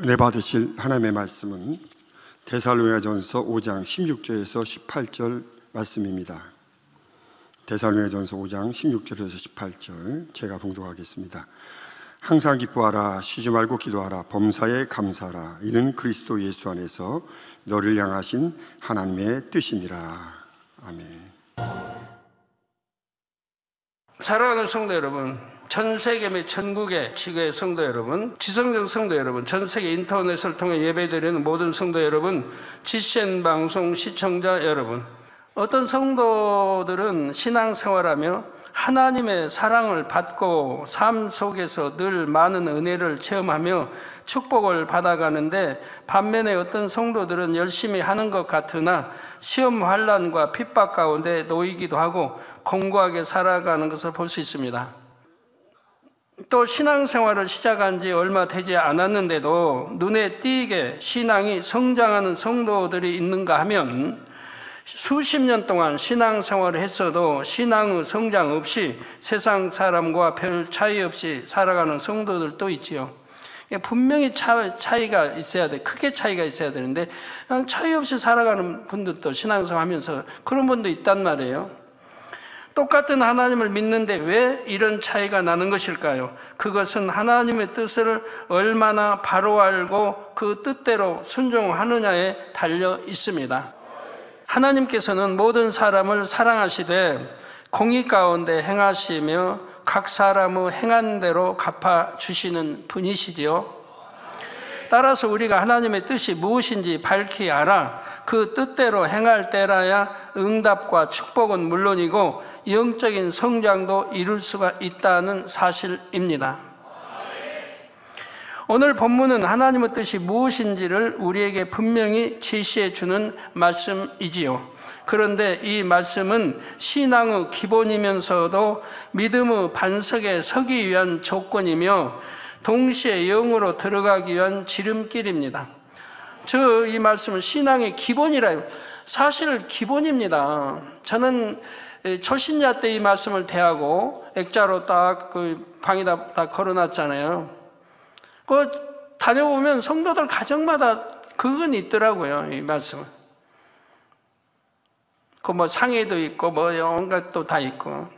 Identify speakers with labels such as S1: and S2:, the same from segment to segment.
S1: 은혜 받으실 하나님의 말씀은 데살로니가전서 5장 16절에서 18절 말씀입니다. 데살로니가전서 5장 16절에서 18절 제가 봉독하겠습니다. 항상 기뻐하라, 쉬지 말고 기도하라, 범사에 감사하라. 이는 그리스도 예수 안에서 너를 향하신 하나님의 뜻이니라. 아멘.
S2: 사랑하는 성도 여러분, 전 세계 및 전국의 지교의 성도 여러분, 지성전 성도 여러분, 전 세계 인터넷을 통해 예배드리는 모든 성도 여러분, GCN 방송 시청자 여러분, 어떤 성도들은 신앙생활하며 하나님의 사랑을 받고 삶 속에서 늘 많은 은혜를 체험하며 축복을 받아가는데, 반면에 어떤 성도들은 열심히 하는 것 같으나 시험 환난과 핍박 가운데 놓이기도 하고 공고하게 살아가는 것을 볼 수 있습니다. 또 신앙생활을 시작한 지 얼마 되지 않았는데도 눈에 띄게 신앙이 성장하는 성도들이 있는가 하면, 수십 년 동안 신앙생활을 했어도 신앙의 성장 없이 세상 사람과 별 차이 없이 살아가는 성도들도 있지요. 분명히 차이가 있어야 돼. 크게 차이가 있어야 되는데 그냥 차이 없이 살아가는 분들도 신앙생활 하면서 그런 분도 있단 말이에요. 똑같은 하나님을 믿는데 왜 이런 차이가 나는 것일까요? 그것은 하나님의 뜻을 얼마나 바로 알고 그 뜻대로 순종하느냐에 달려 있습니다. 하나님께서는 모든 사람을 사랑하시되 공의 가운데 행하시며 각 사람의 행한 대로 갚아주시는 분이시지요. 따라서 우리가 하나님의 뜻이 무엇인지 밝히 알아 그 뜻대로 행할 때라야 응답과 축복은 물론이고 영적인 성장도 이룰 수가 있다는 사실입니다. 오늘 본문은 하나님의 뜻이 무엇인지를 우리에게 분명히 제시해 주는 말씀이지요. 그런데 이 말씀은 신앙의 기본이면서도 믿음의 반석에 서기 위한 조건이며 동시에 영으로 들어가기 위한 지름길입니다. 이 말씀은 신앙의 기본이라, 사실 기본입니다. 저는 초신자 때 이 말씀을 대하고 액자로 딱 그 방에다 딱 걸어놨잖아요. 그 다녀보면 성도들 가정마다 그건 있더라고요, 이 말씀은. 그 뭐 상해도 있고 뭐 온갖 또 다 있고.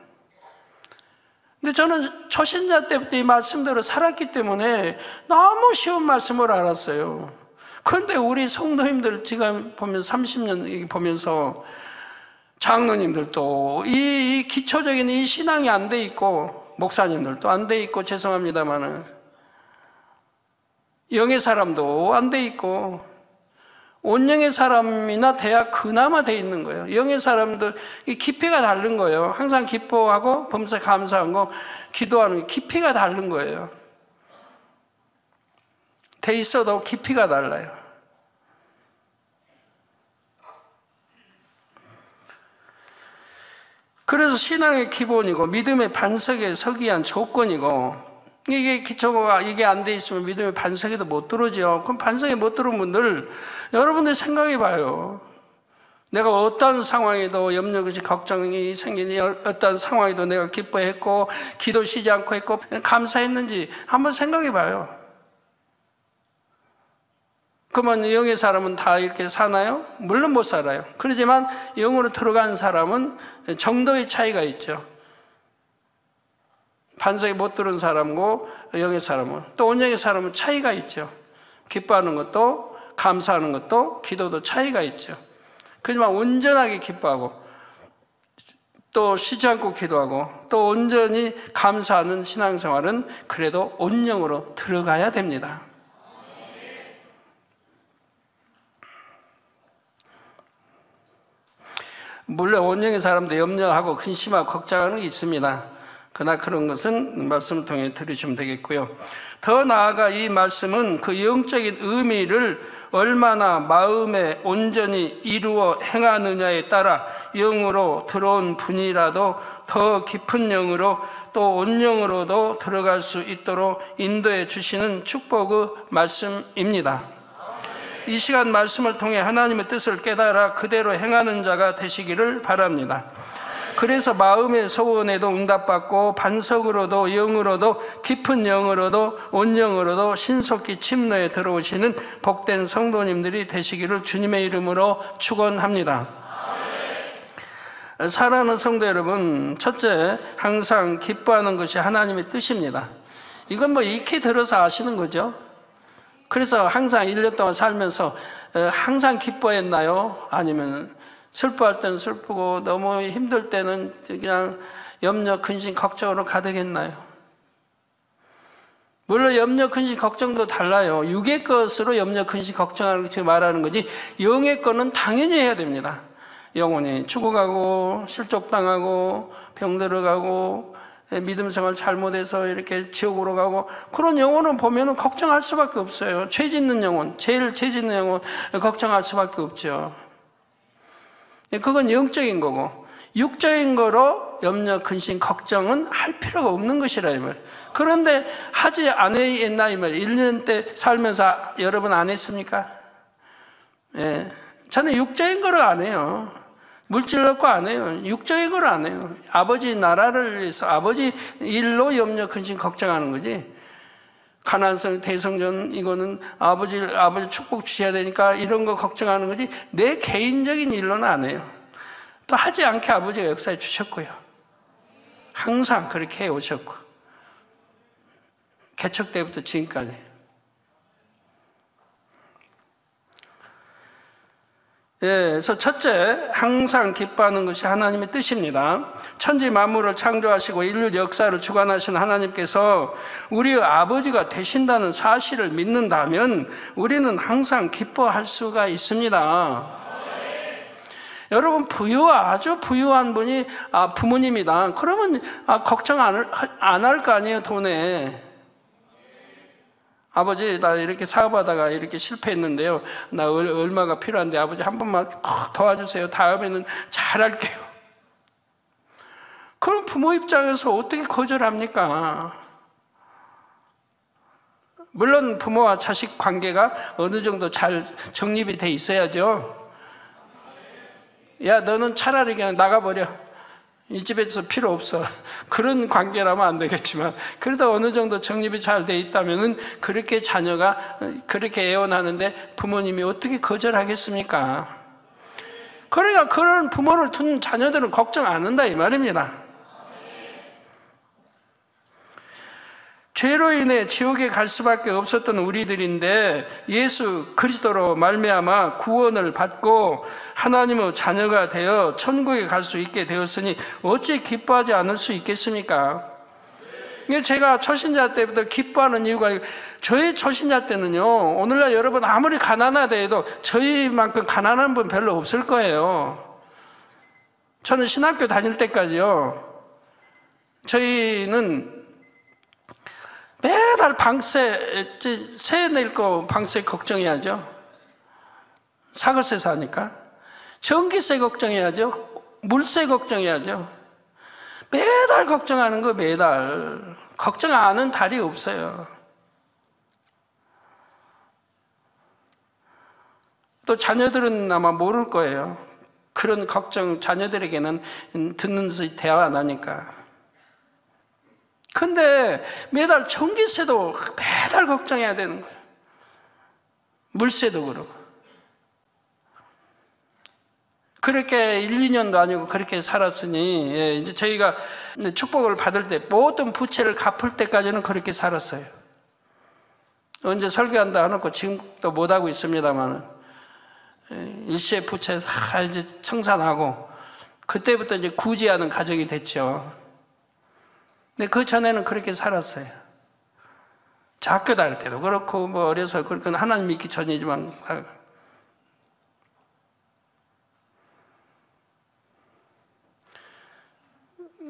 S2: 근데 저는 초신자 때부터 이 말씀대로 살았기 때문에 너무 쉬운 말씀을 알았어요. 그런데 우리 성도님들 지금 보면 30년 보면서 장로님들도 이 기초적인 이 신앙이 안 돼 있고, 목사님들도 안 돼 있고, 죄송합니다만은 영의 사람도 안 돼 있고, 온영의 사람이나 돼야 그나마 돼 있는 거예요. 영의 사람도 이 깊이가 다른 거예요. 항상 기뻐하고 범사 감사하고 기도하는 깊이가 다른 거예요. 돼 있어도 깊이가 달라요. 그래서 신앙의 기본이고 믿음의 반석에 서기 위한 조건이고, 이게 기초가 이게 안 돼 있으면 믿음의 반석에도 못 들어오죠. 그럼 반석에 못 들어온 분들, 여러분들 생각해 봐요. 내가 어떤 상황에도 염려, 걱정이 생기니, 어떤 상황에도 내가 기뻐했고 기도 쉬지 않고 했고 감사했는지 한번 생각해 봐요. 그러면 영의 사람은 다 이렇게 사나요? 물론 못 살아요. 그렇지만 영으로 들어간 사람은 정도의 차이가 있죠. 반석에 못 들은 사람과 영의 사람은, 또 온영의 사람은 차이가 있죠. 기뻐하는 것도 감사하는 것도 기도도 차이가 있죠. 그렇지만 온전하게 기뻐하고 또 쉬지 않고 기도하고 또 온전히 감사하는 신앙생활은 그래도 온영으로 들어가야 됩니다. 물론 온영의 사람도 염려하고 근심하고 걱정하는 게 있습니다. 그러나 그런 것은 말씀을 통해 들으시면 되겠고요. 더 나아가 이 말씀은 그 영적인 의미를 얼마나 마음에 온전히 이루어 행하느냐에 따라 영으로 들어온 분이라도 더 깊은 영으로 또 온영으로도 들어갈 수 있도록 인도해 주시는 축복의 말씀입니다. 이 시간 말씀을 통해 하나님의 뜻을 깨달아 그대로 행하는 자가 되시기를 바랍니다. 그래서 마음의 소원에도 응답받고 반석으로도 영으로도 깊은 영으로도 온영으로도 신속히 침노에 들어오시는 복된 성도님들이 되시기를 주님의 이름으로 축원합니다. 사랑하는 성도 여러분, 첫째, 항상 기뻐하는 것이 하나님의 뜻입니다. 이건 뭐 익히 들어서 아시는 거죠. 그래서 항상 1년 동안 살면서 항상 기뻐했나요? 아니면 슬퍼할 때는 슬프고 너무 힘들 때는 그냥 염려, 근심, 걱정으로 가득했나요? 물론 염려, 근심, 걱정도 달라요. 육의 것으로 염려, 근심, 걱정하는 거 말하는 거지 영의 거는 당연히 해야 됩니다. 영혼이 죽어가고 실족당하고 병 들어가고 믿음 생활 잘못해서 이렇게 지옥으로 가고 그런 영혼은 보면 걱정할 수밖에 없어요. 죄 짓는 영혼, 제일 죄 짓는 영혼 걱정할 수밖에 없죠. 그건 영적인 거고 육적인 거로 염려, 근심, 걱정은 할 필요가 없는 것이라 이 말. 그런데 하지 않았나 이 말. 1년 때 살면서 여러분 안 했습니까? 예, 저는 육적인 거를 안 해요. 물질 갖고 안 해요. 육적인 걸 안 해요. 아버지 나라를 위해서 아버지 일로 염려, 근심, 걱정하는 거지. 가난성, 대성전 이거는 아버지 축복 주셔야 되니까 이런 거 걱정하는 거지 내 개인적인 일로는 안 해요. 또 하지 않게 아버지가 역사해 주셨고요. 항상 그렇게 해오셨고 개척 때부터 지금까지. 그래서 첫째, 항상 기뻐하는 것이 하나님의 뜻입니다. 천지 만물을 창조하시고 인류 역사를 주관하신 하나님께서 우리의 아버지가 되신다는 사실을 믿는다면 우리는 항상 기뻐할 수가 있습니다. 여러분, 아주 부유한 분이 부모님이다. 그러면 걱정 안 할 거 아니에요, 돈에. 아버지, 나 이렇게 사업하다가 이렇게 실패했는데요. 나 얼마가 필요한데 아버지 한 번만 도와주세요. 다음에는 잘할게요. 그럼 부모 입장에서 어떻게 거절합니까? 물론 부모와 자식 관계가 어느 정도 잘 정립이 돼 있어야죠. 야, 너는 차라리 그냥 나가버려. 이 집에서 필요 없어. 그런 관계라면 안 되겠지만 그래도 어느 정도 정립이 잘 돼 있다면은 그렇게 자녀가 그렇게 애원하는데 부모님이 어떻게 거절하겠습니까? 그러니까 그런 부모를 둔 자녀들은 걱정 안 한다 이 말입니다. 죄로 인해 지옥에 갈 수밖에 없었던 우리들인데 예수 그리스도로 말미암아 구원을 받고 하나님의 자녀가 되어 천국에 갈 수 있게 되었으니 어찌 기뻐하지 않을 수 있겠습니까? 제가 초신자 때부터 기뻐하는 이유가 저희 초신자 때는요, 오늘날 여러분 아무리 가난하다 해도 저희만큼 가난한 분 별로 없을 거예요. 저는 신학교 다닐 때까지요, 저희는 매달 방세, 세 낼 거 방세 걱정해야죠. 사글세 사니까. 전기세 걱정해야죠. 물세 걱정해야죠. 매달 걱정하는 거 매달. 걱정 안 하는 달이 없어요. 또 자녀들은 아마 모를 거예요. 그런 걱정 자녀들에게는 듣는 것이 대화가 나니까. 근데 매달 전기세도 매달 걱정해야 되는 거예요. 물세도 그러고. 그렇게 1, 2년도 아니고 그렇게 살았으니 이제 저희가 축복을 받을 때 모든 부채를 갚을 때까지는 그렇게 살았어요. 언제 설교한다 해놓고 지금도 못하고 있습니다만 일시의 부채 다 이제 청산하고 그때부터 이제 구제하는 가정이 됐죠. 근데 그 전에는 그렇게 살았어요. 저 학교 다닐 때도 그렇고, 뭐 어려서 그렇게 하나님 믿기 전이지만.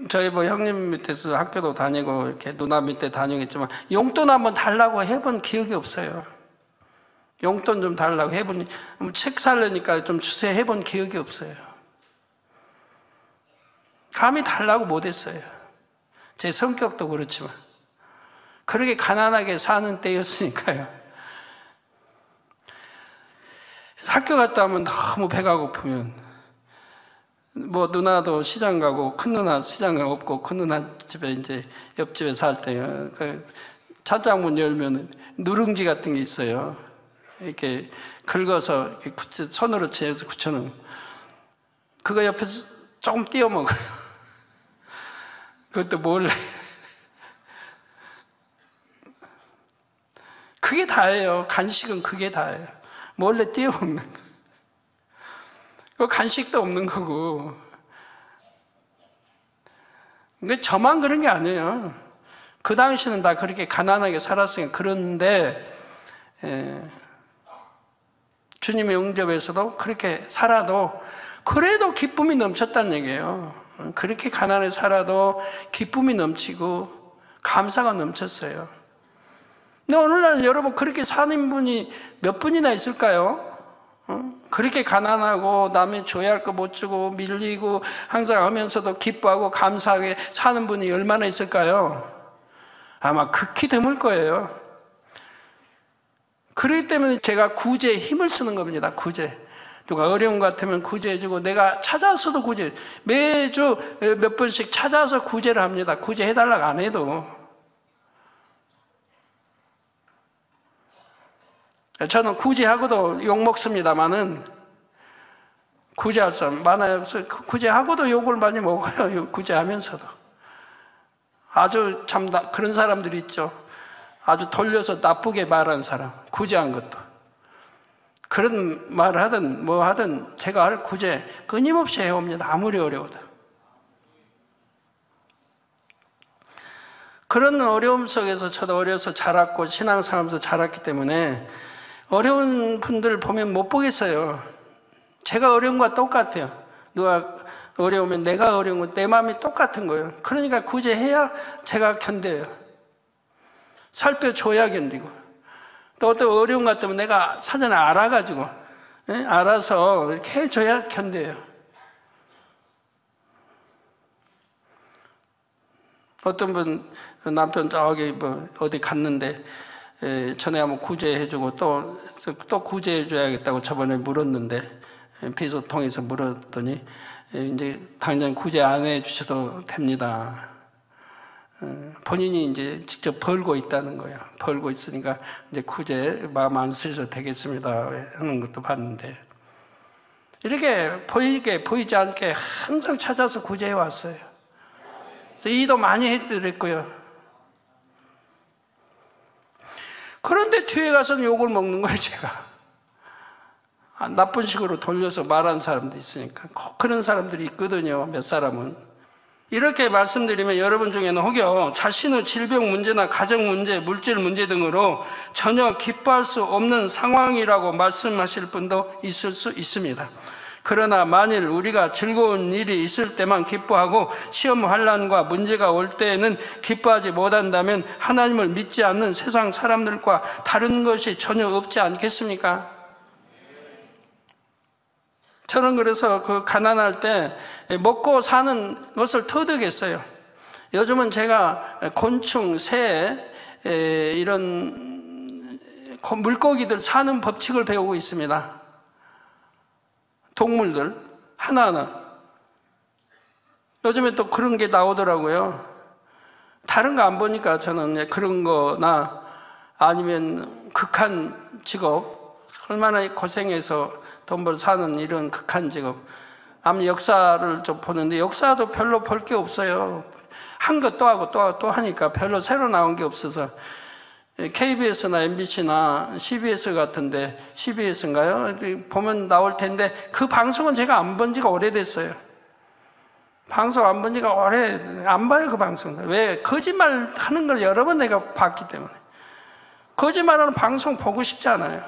S2: 저희 뭐 형님 밑에서 학교도 다니고, 이렇게 누나 밑에 다니겠지만, 용돈 한번 달라고 해본 기억이 없어요. 용돈 좀 달라고 해본, 책 살려니까 좀 주세요 해본 기억이 없어요. 감히 달라고 못했어요. 제 성격도 그렇지만 그렇게 가난하게 사는 때였으니까요. 학교 갔다 오면 너무 배가 고프면 뭐 누나도 시장 가고 큰 누나 시장 가 없고 큰 누나 집에 이제 옆집에 살 때 그 찬장문 열면 누룽지 같은 게 있어요. 이렇게 긁어서 이렇게 손으로 채서 굳혀놓은 그거 옆에서 조금 띄워 먹어요. 그것도 몰래. 그게 다예요. 간식은 그게 다예요. 몰래 띄워 먹는 거. 그 간식도 없는 거고. 그러니까 저만 그런 게 아니에요. 그 당시는 다 그렇게 가난하게 살았으니까 그런데 주님의 응접에서도 그렇게 살아도 그래도 기쁨이 넘쳤다는 얘기예요. 그렇게 가난하게 살아도 기쁨이 넘치고 감사가 넘쳤어요. 근데 오늘날 여러분 그렇게 사는 분이 몇 분이나 있을까요? 그렇게 가난하고 남이 줘야 할 거 못 주고 밀리고 항상 하면서도 기뻐하고 감사하게 사는 분이 얼마나 있을까요? 아마 극히 드물 거예요. 그렇기 때문에 제가 구제에 힘을 쓰는 겁니다. 구제. 누가 어려운 것 같으면 구제해주고 내가 찾아서도 구제. 매주 몇 번씩 찾아서 구제를 합니다. 구제해달라고 안 해도. 저는 구제하고도 욕먹습니다만은 구제할 사람 많아요. 구제하고도 욕을 많이 먹어요. 구제하면서도. 아주 참 그런 사람들이 있죠. 아주 돌려서 나쁘게 말한 사람. 구제한 것도. 그런 말을 하든 뭐 하든 제가 할 구제 끊임없이 해옵니다. 아무리 어려워도. 그런 어려움 속에서 저도 어려서 자랐고 신앙생활하면서 자랐기 때문에 어려운 분들 보면 못 보겠어요. 제가 어려운 거와 똑같아요. 누가 어려우면 내가 어려운 건 내 마음이 똑같은 거예요. 그러니까 구제해야 제가 견뎌요. 살펴줘야 견디고. 또 어떤 어려운 것 같으면 내가 사전에 알아가지고 알아서 이렇게 해줘야 견뎌요. 어떤 분 남편 저기 뭐 어디 갔는데 전에 한번 구제해주고 또 구제해줘야겠다고 저번에 물었는데 비서통해서 물었더니 이제 당장 구제 안 해주셔도 됩니다. 본인이 이제 직접 벌고 있다는 거예요. 벌고 있으니까 이제 구제 마음 안 쓰셔도 되겠습니다 하는 것도 봤는데 이렇게 보이지 않게 항상 찾아서 구제해 왔어요. 그래서 이도 많이 해드렸고요. 그런데 뒤에 가서는 욕을 먹는 거예요, 제가. 나쁜 식으로 돌려서 말하는 사람도 있으니까. 그런 사람들이 있거든요, 몇 사람은. 이렇게 말씀드리면 여러분 중에는 혹여 자신의 질병 문제나 가정 문제, 물질 문제 등으로 전혀 기뻐할 수 없는 상황이라고 말씀하실 분도 있을 수 있습니다. 그러나 만일 우리가 즐거운 일이 있을 때만 기뻐하고 시험 환난과 문제가 올 때에는 기뻐하지 못한다면 하나님을 믿지 않는 세상 사람들과 다른 것이 전혀 없지 않겠습니까? 저는 그래서 그 가난할 때 먹고 사는 것을 터득했어요. 요즘은 제가 곤충, 새 이런 물고기들 사는 법칙을 배우고 있습니다. 동물들 하나하나. 요즘에 또 그런 게 나오더라고요. 다른 거 안 보니까 저는 그런 거나 아니면 극한 직업, 얼마나 고생해서 돈 벌어 사는 이런 극한 직업. 아무 역사를 좀 보는데 역사도 별로 볼 게 없어요. 한 것 또 하고 또 하니까 별로 새로 나온 게 없어서 KBS나 MBC나 CBS 같은데 CBS인가요? 보면 나올 텐데 그 방송은 제가 안 본 지가 오래됐어요. 방송 안 본 지가 안 봐요, 그 방송을. 왜? 거짓말 하는 걸 여러 번 내가 봤기 때문에. 거짓말하는 방송 보고 싶지 않아요.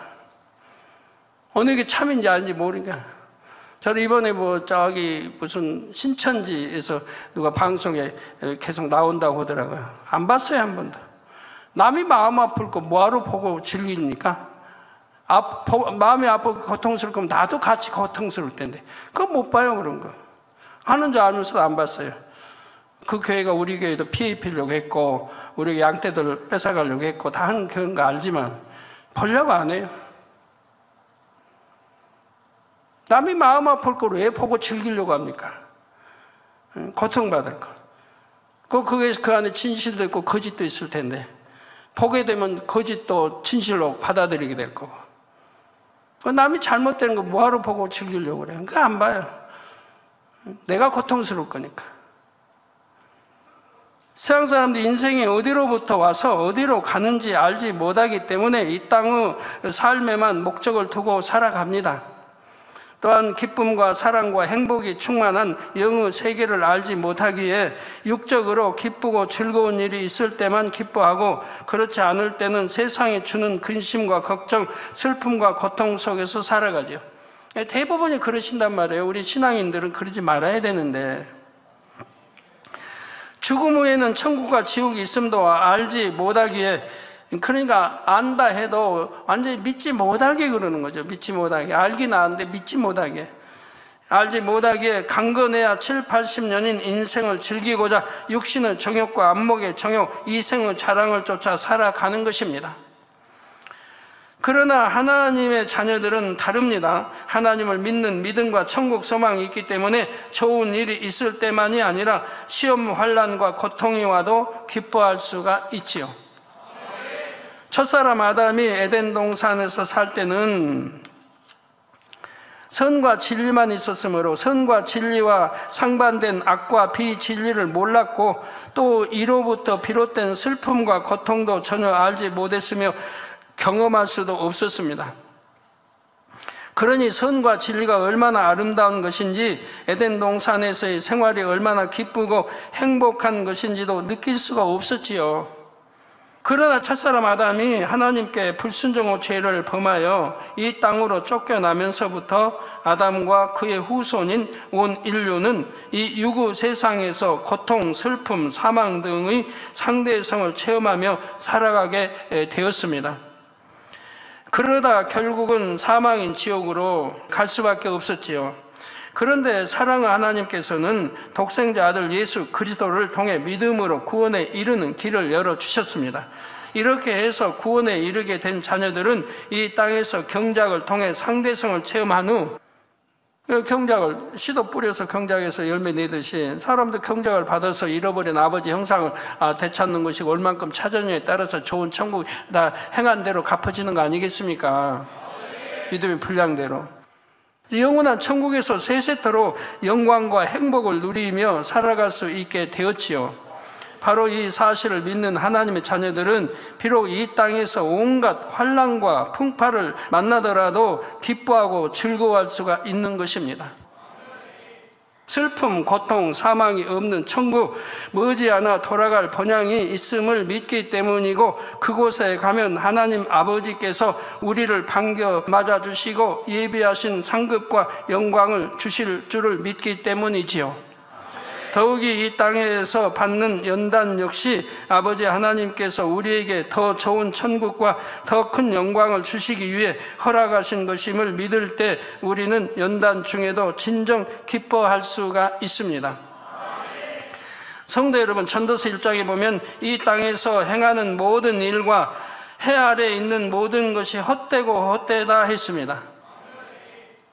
S2: 어느 게 참인지 아닌지 모르니까. 저는 이번에 무슨 신천지에서 누가 방송에 계속 나온다고 하더라고요. 안 봤어요, 한 번도. 남이 마음 아플 거 뭐하러 보고 즐깁니까? 마음이 아프고 고통스러울 거면 나도 같이 고통스러울 텐데. 그거 못 봐요, 그런 거. 하는 줄 알면서도 안 봤어요. 그 교회가 우리 교회도 피해 입히려고 했고, 우리 양떼들 뺏어가려고 했고, 다 하는 그런 거 알지만, 보려고 안 해요. 남이 마음 아플 걸 왜 보고 즐기려고 합니까? 고통받을 거. 그게 그 안에 진실도 있고 거짓도 있을 텐데 보게 되면 거짓도 진실로 받아들이게 될 거고. 남이 잘못되는 거 뭐하러 보고 즐기려고 그래? 그거 안 봐요. 내가 고통스러울 거니까. 세상 사람들 인생이 어디로부터 와서 어디로 가는지 알지 못하기 때문에 이 땅의 삶에만 목적을 두고 살아갑니다. 또한 기쁨과 사랑과 행복이 충만한 영의 세계를 알지 못하기에 육적으로 기쁘고 즐거운 일이 있을 때만 기뻐하고 그렇지 않을 때는 세상이 주는 근심과 걱정, 슬픔과 고통 속에서 살아가죠. 대부분이 그러신단 말이에요. 우리 신앙인들은 그러지 말아야 되는데 죽음 후에는 천국과 지옥이 있음도 알지 못하기에 그러니까 안다 해도 완전히 믿지 못하게 그러는 거죠. 믿지 못하게. 알긴 아는데 믿지 못하게. 알지 못하기에 강건해야 7, 80년인 인생을 즐기고자 육신의 정욕과 안목의 정욕, 이생의 자랑을 쫓아 살아가는 것입니다. 그러나 하나님의 자녀들은 다릅니다. 하나님을 믿는 믿음과 천국 소망이 있기 때문에 좋은 일이 있을 때만이 아니라 시험, 환난과 고통이 와도 기뻐할 수가 있지요. 첫사람 아담이 에덴 동산에서 살 때는 선과 진리만 있었으므로 선과 진리와 상반된 악과 비진리를 몰랐고 또 이로부터 비롯된 슬픔과 고통도 전혀 알지 못했으며 경험할 수도 없었습니다. 그러니 선과 진리가 얼마나 아름다운 것인지 에덴 동산에서의 생활이 얼마나 기쁘고 행복한 것인지도 느낄 수가 없었지요. 그러나 첫사람 아담이 하나님께 불순종의 죄를 범하여 이 땅으로 쫓겨나면서부터 아담과 그의 후손인 온 인류는 이 유구 세상에서 고통, 슬픔, 사망 등의 상대성을 체험하며 살아가게 되었습니다. 그러다 결국은 사망인 지옥으로 갈 수밖에 없었지요. 그런데 사랑하는 하나님께서는 독생자 아들 예수 그리스도를 통해 믿음으로 구원에 이르는 길을 열어주셨습니다. 이렇게 해서 구원에 이르게 된 자녀들은 이 땅에서 경작을 통해 상대성을 체험한 후 경작을 씨도 뿌려서 경작에서 열매 내듯이 사람도 경작을 받아서 잃어버린 아버지 형상을 되찾는 것이고 얼만큼 찾았냐에 따라서 좋은 천국 다 행한 대로 갚아지는 거 아니겠습니까? 믿음의 분량대로. 영원한 천국에서 세세토록 영광과 행복을 누리며 살아갈 수 있게 되었지요. 바로 이 사실을 믿는 하나님의 자녀들은 비록 이 땅에서 온갖 환난과 풍파를 만나더라도 기뻐하고 즐거워할 수가 있는 것입니다. 슬픔, 고통, 사망이 없는 천국, 머지않아 돌아갈 번향이 있음을 믿기 때문이고 그곳에 가면 하나님 아버지께서 우리를 반겨 맞아주시고 예비하신 상급과 영광을 주실 줄을 믿기 때문이지요. 더욱이 이 땅에서 받는 연단 역시 아버지 하나님께서 우리에게 더 좋은 천국과 더 큰 영광을 주시기 위해 허락하신 것임을 믿을 때 우리는 연단 중에도 진정 기뻐할 수가 있습니다. 성도 여러분, 전도서 1장에 보면 이 땅에서 행하는 모든 일과 해 아래에 있는 모든 것이 헛되고 헛되다 했습니다.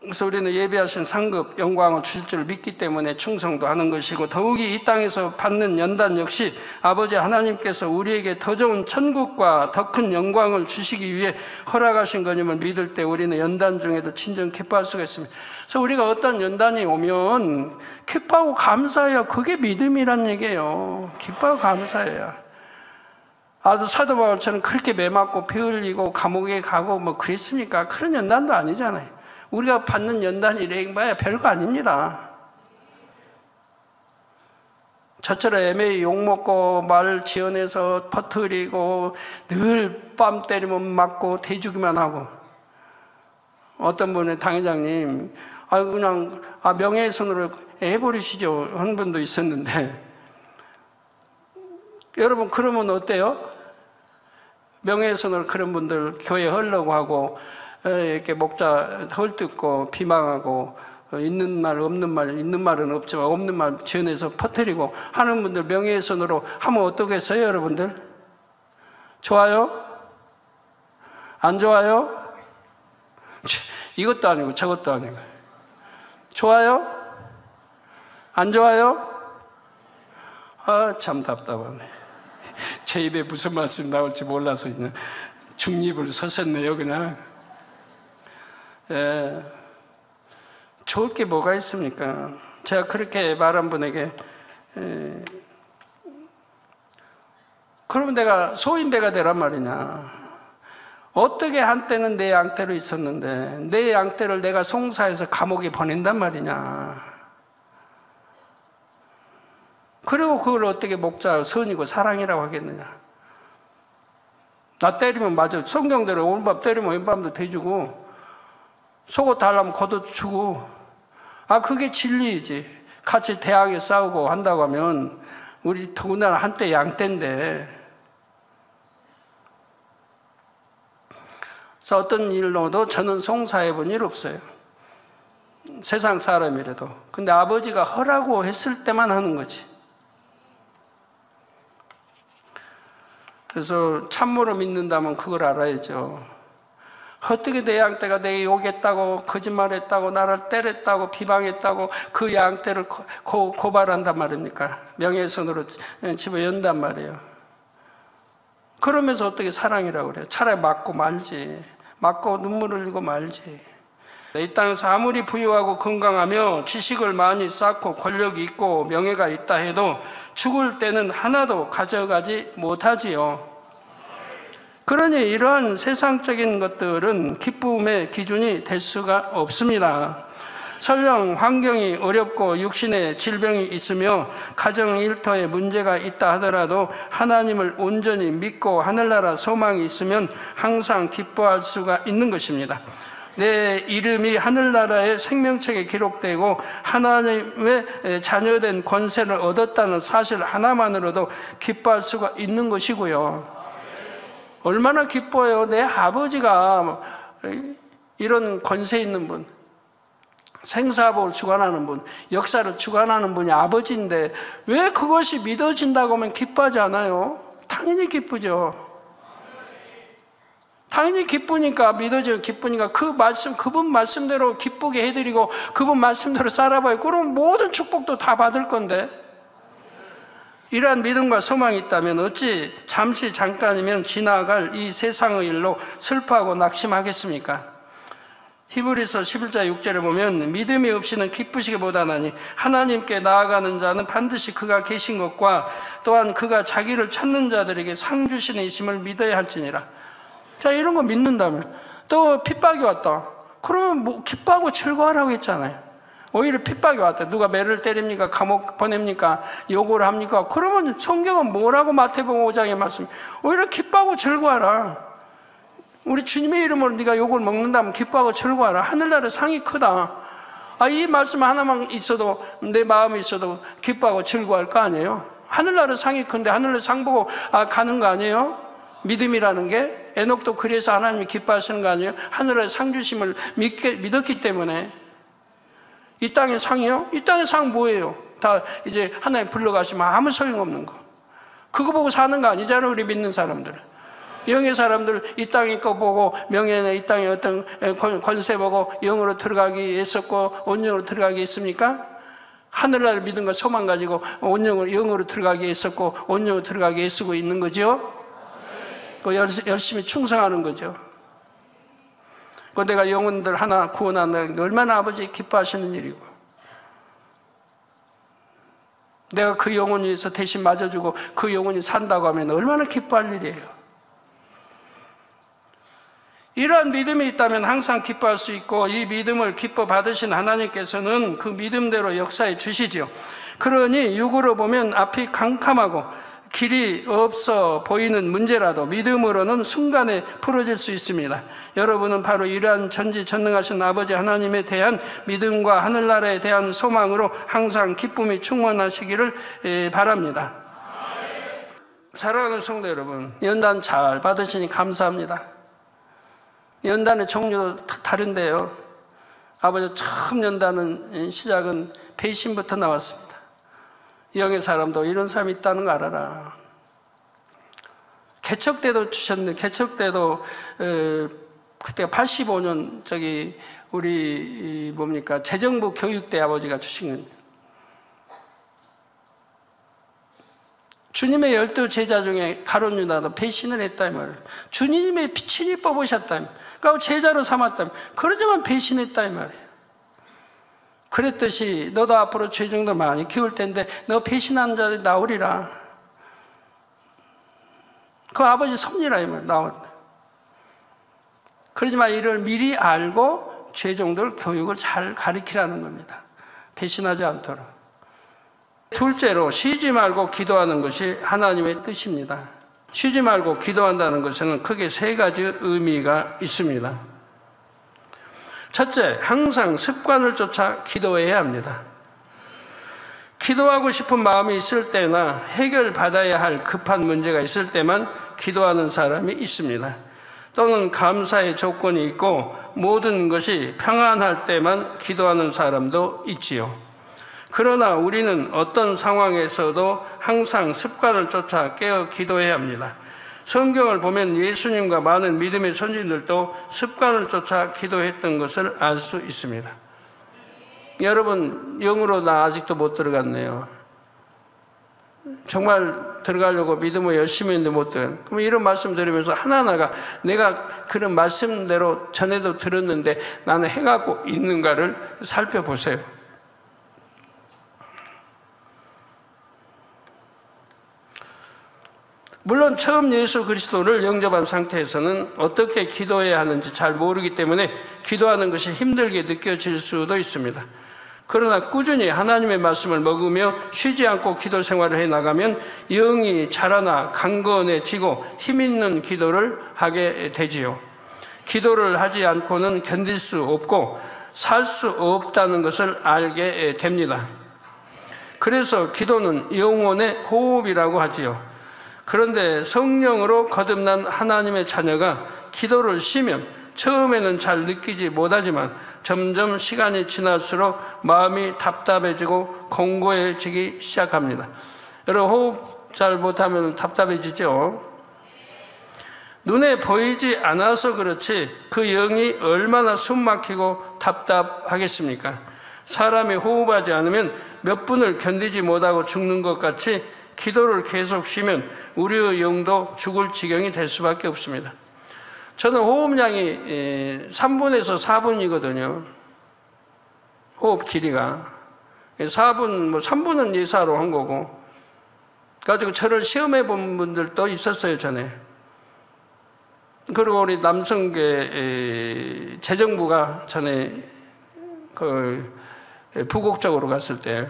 S2: 그래서 우리는 예비하신 상급 영광을 주실 줄 믿기 때문에 충성도 하는 것이고 더욱이 이 땅에서 받는 연단 역시 아버지 하나님께서 우리에게 더 좋은 천국과 더 큰 영광을 주시기 위해 허락하신 것임을 믿을 때 우리는 연단 중에도 진정 기뻐할 수가 있습니다. 그래서 우리가 어떤 연단이 오면 기뻐하고 감사해요. 그게 믿음이란 얘기예요. 기뻐하고 감사해요. 아주 사도 바울처럼 그렇게 매 맞고 피 흘리고 감옥에 가고 뭐 그랬습니까? 그런 연단도 아니잖아요. 우리가 받는 연단이래 봐야 별거 아닙니다. 저처럼 애매히 욕먹고 말 지어내서 퍼뜨리고 늘 뺨 때리면 맞고 대주기만 하고 어떤 분은 당회장님 그냥 명예훼손으로 해버리시죠 한 분도 있었는데 여러분 그러면 어때요? 명예훼손으로 그런 분들 교회 하려고 하고 이렇게 목자 헐뜯고 비방하고 있는 말 없는 말 있는 말은 없지만 없는 말 지어내서 퍼뜨리고 하는 분들 명예훼손으로 하면 어떻겠어요 여러분들? 좋아요? 안 좋아요? 이것도 아니고 저것도 아니고 좋아요? 안 좋아요? 아, 참 답답하네. 제 입에 무슨 말씀이 나올지 몰라서 그냥 중립을 서셨네요, 그냥. 예, 좋을 게 뭐가 있습니까? 제가 그렇게 말한 분에게 그러면 내가 소인배가 되란 말이냐? 어떻게 한때는 내 양떼로 있었는데 내 양떼를 내가 송사해서 감옥에 보낸단 말이냐? 그리고 그걸 어떻게 목자 선이고 사랑이라고 하겠느냐? 나 때리면 맞아. 성경대로 오른밤 때리면 왼밤도 대주고 속옷 달라면 겉옷 주고, 아, 그게 진리이지. 같이 대학에 싸우고 한다고 하면 우리 더군다나 한때 양떼인데. 그래서 어떤 일로도 저는 송사해 본 일 없어요. 세상 사람이라도. 근데 아버지가 하라고 했을 때만 하는 거지. 그래서 참으로 믿는다면 그걸 알아야죠. 어떻게 내 양떼가 내게 욕했다고, 거짓말했다고, 나를 때렸다고, 비방했다고 그 양떼를 고발한단 말입니까? 명예훼손으로 집어연단 말이에요. 그러면서 어떻게 사랑이라고 그래요? 차라리 맞고 말지. 맞고 눈물 흘리고 말지. 이 땅에서 아무리 부유하고 건강하며 지식을 많이 쌓고 권력이 있고 명예가 있다 해도 죽을 때는 하나도 가져가지 못하지요. 그러니 이러한 세상적인 것들은 기쁨의 기준이 될 수가 없습니다. 설령 환경이 어렵고 육신에 질병이 있으며 가정 일터에 문제가 있다 하더라도 하나님을 온전히 믿고 하늘나라 소망이 있으면 항상 기뻐할 수가 있는 것입니다. 내 이름이 하늘나라의 생명책에 기록되고 하나님의 자녀된 권세를 얻었다는 사실 하나만으로도 기뻐할 수가 있는 것이고요. 얼마나 기뻐요. 내 아버지가 이런 권세 있는 분, 생사복을 주관하는 분, 역사를 주관하는 분이 아버지인데 왜 그것이 믿어진다고 하면 기뻐하지 않아요? 당연히 기쁘죠. 당연히 기쁘니까, 믿어져요. 기쁘니까 그 말씀, 그분 말씀대로 기쁘게 해드리고 그분 말씀대로 살아봐요. 그럼 모든 축복도 다 받을 건데. 이러한 믿음과 소망이 있다면 어찌 잠시 잠깐이면 지나갈 이 세상의 일로 슬퍼하고 낙심하겠습니까? 히브리서 11장 6절에 보면 믿음이 없이는 기쁘시기 못하나니 하나님께 나아가는 자는 반드시 그가 계신 것과 또한 그가 자기를 찾는 자들에게 상 주시는 이심을 믿어야 할지니라. 자, 이런 거 믿는다면 또 핍박이 왔다. 그러면 뭐 기뻐하고 즐거워하라고 했잖아요. 오히려 핍박이 왔다. 누가 매를 때립니까? 감옥 보냅니까? 요구를 합니까? 그러면 성경은 뭐라고 마태복음 5장에 말씀? 오히려 기뻐하고 즐거워하라. 우리 주님의 이름으로 네가 욕을 먹는다면 기뻐하고 즐거워하라. 하늘나라 상이 크다. 아, 이 말씀 하나만 있어도, 내 마음에 있어도 기뻐하고 즐거워할 거 아니에요? 하늘나라 상이 큰데 하늘나라 상 보고 가는 거 아니에요? 믿음이라는 게. 에녹도 그래서 하나님이 기뻐하시는 거 아니에요? 하늘나라 상 주심을 믿었기 때문에. 이 땅의 상이요? 이 땅의 상 뭐예요? 다 이제 하나님 불러가시면 아무 소용없는 거. 그거 보고 사는 거 아니잖아요, 우리 믿는 사람들은. 영의 사람들 이 땅의 거 보고 명예나 이 땅의 어떤 권세 보고 영으로 들어가기 애썼고 온영으로 들어가기 했습니까? 하늘나라를 믿음과 소망 가지고 영으로 들어가기 애썼고 온영으로 들어가기 애쓰고 있는 거죠. 그 열심히 충성하는 거죠. 그 내가 영혼들 하나 구원한다는 게 얼마나 아버지 기뻐하시는 일이고, 내가 그 영혼 위해서 대신 맞아주고 그 영혼이 산다고 하면 얼마나 기뻐할 일이에요. 이러한 믿음이 있다면 항상 기뻐할 수 있고, 이 믿음을 기뻐 받으신 하나님께서는 그 믿음대로 역사해 주시죠. 그러니 육으로 보면 앞이 캄캄하고 길이 없어 보이는 문제라도 믿음으로는 순간에 풀어질 수 있습니다. 여러분은 바로 이러한 전지전능하신 아버지 하나님에 대한 믿음과 하늘나라에 대한 소망으로 항상 기쁨이 충만하시기를 바랍니다. 사랑하는 성도 여러분, 연단 잘 받으시니 감사합니다. 연단의 종류도 다른데요, 아버지 처음 연단은 시작은 배신부터 나왔습니다. 영의 사람도 이런 사람이 있다는 거 알아라. 개척 때도 주셨는데, 개척 때도 그때가 85년 우리 뭡니까 재정부 교육대 아버지가 주신 겁니다. 주님의 12 제자 중에 가룟 유다도 배신을 했다 이 말이에요. 주님의 친히 뽑으셨다. 그러니까 제자로 삼았다. 그러지만 배신했다 이 말이에요. 그랬듯이 너도 앞으로 죄정도 많이 키울 텐데 너 배신한 자들이 나오리라. 그 아버지 섭리라 이 말이에요. 나올. 그러지만 이를 미리 알고 죄종들 교육을 잘 가르치라는 겁니다. 배신하지 않도록. 둘째로 쉬지 말고 기도하는 것이 하나님의 뜻입니다. 쉬지 말고 기도한다는 것에는 크게 세 가지 의미가 있습니다. 첫째, 항상 습관을 쫓아 기도해야 합니다. 기도하고 싶은 마음이 있을 때나 해결받아야 할 급한 문제가 있을 때만 기도하는 사람이 있습니다. 또는 감사의 조건이 있고 모든 것이 평안할 때만 기도하는 사람도 있지요. 그러나 우리는 어떤 상황에서도 항상 습관을 쫓아 깨어 기도해야 합니다. 성경을 보면 예수님과 많은 믿음의 선진들도 습관을 쫓아 기도했던 것을 알 수 있습니다. 여러분, 영으로 나 아직도 못 들어갔네요. 정말 들어가려고 믿음을 열심히 했는데 못 들어가요. 그럼 이런 말씀 들으면서 하나하나가 내가 그런 말씀대로 전에도 들었는데 나는 행하고 있는가를 살펴보세요. 물론 처음 예수 그리스도를 영접한 상태에서는 어떻게 기도해야 하는지 잘 모르기 때문에 기도하는 것이 힘들게 느껴질 수도 있습니다. 그러나 꾸준히 하나님의 말씀을 먹으며 쉬지 않고 기도 생활을 해나가면 영이 자라나 강건해지고 힘있는 기도를 하게 되지요. 기도를 하지 않고는 견딜 수 없고 살 수 없다는 것을 알게 됩니다. 그래서 기도는 영혼의 호흡이라고 하지요. 그런데 성령으로 거듭난 하나님의 자녀가 기도를 쉬면 처음에는 잘 느끼지 못하지만 점점 시간이 지날수록 마음이 답답해지고 공고해지기 시작합니다. 여러분 호흡 잘 못하면 답답해지죠? 눈에 보이지 않아서 그렇지 그 영이 얼마나 숨막히고 답답하겠습니까? 사람이 호흡하지 않으면 몇 분을 견디지 못하고 죽는 것 같이 기도를 계속 쉬면 우리의 영도 죽을 지경이 될 수밖에 없습니다. 저는 호흡량이 3분에서 4분이거든요. 호흡 길이가 4분, 3분은 예사로 한 거고. 가지고 저를 시험해 본 분들도 있었어요, 전에. 그리고 우리 남성계 재정부가 전에 그 부국 쪽으로 갔을 때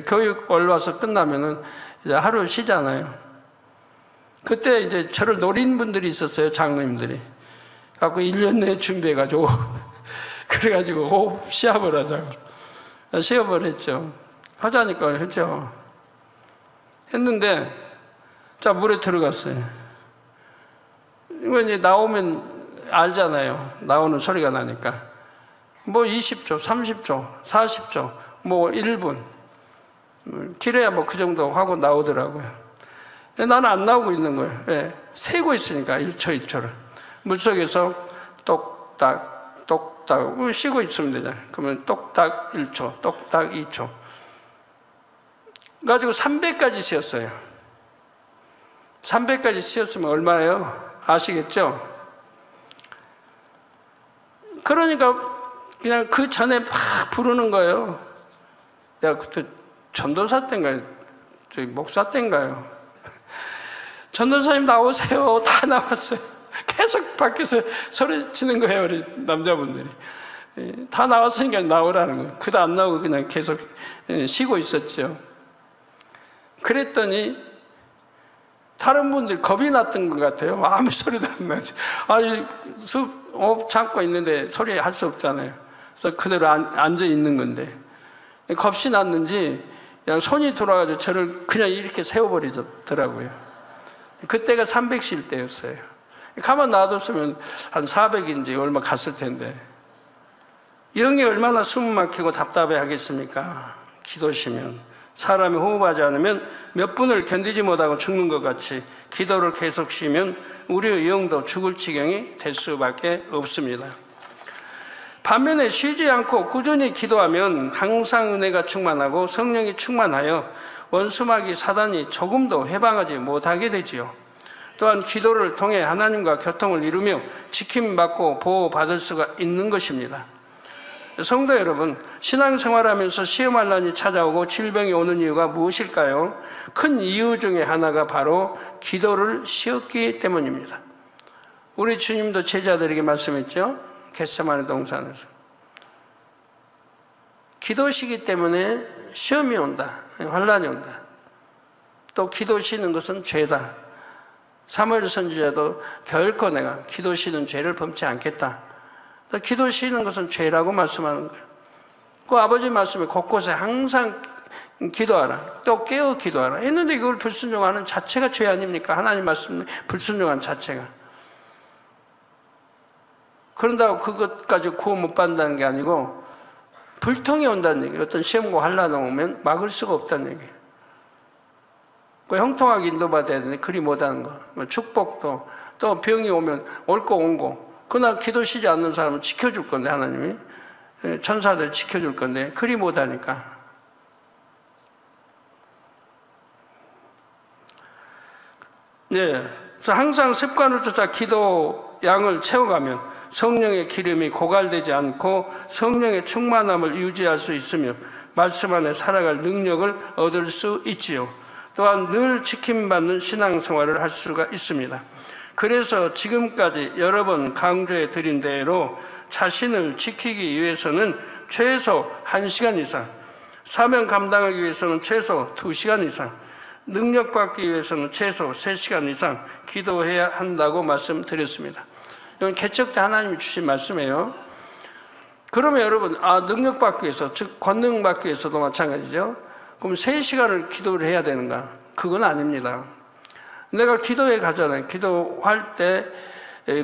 S2: 교육 올라와서 끝나면은 이제 하루 쉬잖아요. 그때 이제 저를 노린 분들이 있었어요, 장로님들이. 갖고 1년 내에 준비해가지고, 그래가지고 호흡 시합을 하자고. 시합을 했죠. 하자니까 했죠. 했는데, 자, 물에 들어갔어요. 이거 이제 나오면 알잖아요. 나오는 소리가 나니까. 뭐 20초, 30초, 40초, 뭐 1분. 길어야 뭐 그 정도 하고 나오더라고요. 나는 안 나오고 있는 거예요. 예, 세고 있으니까 1초 1초를 물속에서 똑딱 똑딱 쉬고 있으면 되잖아요. 그러면 똑딱 1초 똑딱 2초 가지고 300까지 쉬었어요. 300까지 쉬었으면 얼마예요? 아시겠죠? 그러니까 그냥 그 전에 막 부르는 거예요. 야, 그때 전도사 때인가요? 저기 목사 때인가요? 전도사님 나오세요. 다 나왔어요. 계속 밖에서 소리 치는 거예요, 우리 남자분들이. 다 나왔으니까 나오라는 거예요. 그도 안 나오고 그냥 계속 쉬고 있었죠. 그랬더니 다른 분들이 겁이 났던 것 같아요. 아무 소리도 안 나지. 아니, 호흡 참고 있는데 소리 할 수 없잖아요. 그래서 그대로 앉아 있는 건데. 겁이 났는지 그냥 손이 돌아가지고 저를 그냥 이렇게 세워버리더라고요. 그때가 300실 때였어요. 가만 놔뒀으면 한 400인지 얼마 갔을 텐데. 영이 얼마나 숨 막히고 답답해 하겠습니까? 기도시면. 사람이 호흡하지 않으면 몇 분을 견디지 못하고 죽는 것 같이 기도를 계속 쉬면 우리의 영도 죽을 지경이 될 수밖에 없습니다. 반면에 쉬지 않고 꾸준히 기도하면 항상 은혜가 충만하고 성령이 충만하여 원수마귀 사단이 조금도 해방하지 못하게 되지요. 또한 기도를 통해 하나님과 교통을 이루며 지킴받고 보호받을 수가 있는 것입니다. 성도 여러분, 신앙생활하면서 시험할 난이 찾아오고 질병이 오는 이유가 무엇일까요? 큰 이유 중에 하나가 바로 기도를 쉬었기 때문입니다. 우리 주님도 제자들에게 말씀했죠. 겟세마네 동산에서 기도시기 때문에 시험이 온다, 환난이 온다. 또 기도 쉬는 것은 죄다. 사무엘 선지자도 결코 내가 기도 쉬는 죄를 범치 않겠다. 또 기도 쉬는 것은 죄라고 말씀하는 거예요. 그 아버지 말씀에 곳곳에 항상 기도하라, 또 깨어 기도하라 했는데 이걸 불순종하는 자체가 죄 아닙니까? 하나님 말씀에 불순종한 자체가. 그런다고 그것까지 구원 못 받는다는 게 아니고 불통이 온다는 얘기예요. 어떤 시험과 환난이 오면 막을 수가 없다는 얘기예요. 그 형통하게 인도받아야 되는데 그리 못하는 거. 축복도 또 병이 오면 올 거 온 거. 그러나 기도 쉬지 않는 사람은 지켜줄 건데 하나님이 천사들 지켜줄 건데 그리 못하니까. 네, 그래서 항상 습관을 쫓아 기도 양을 채워가면 성령의 기름이 고갈되지 않고 성령의 충만함을 유지할 수 있으며 말씀 안에 살아갈 능력을 얻을 수 있지요. 또한 늘 지킴받는 신앙생활을 할 수가 있습니다. 그래서 지금까지 여러 번 강조해 드린 대로 자신을 지키기 위해서는 최소 1시간 이상, 사명 감당하기 위해서는 최소 2시간 이상, 능력 받기 위해서는 최소 3시간 이상 기도해야 한다고 말씀드렸습니다. 이건 개척 때 하나님이 주신 말씀이에요. 그러면 여러분, 능력 받기 위해서, 즉 권능 받기 위해서도 마찬가지죠. 그럼 3시간을 기도를 해야 되는가? 그건 아닙니다. 내가 기도에 가잖아요. 기도할 때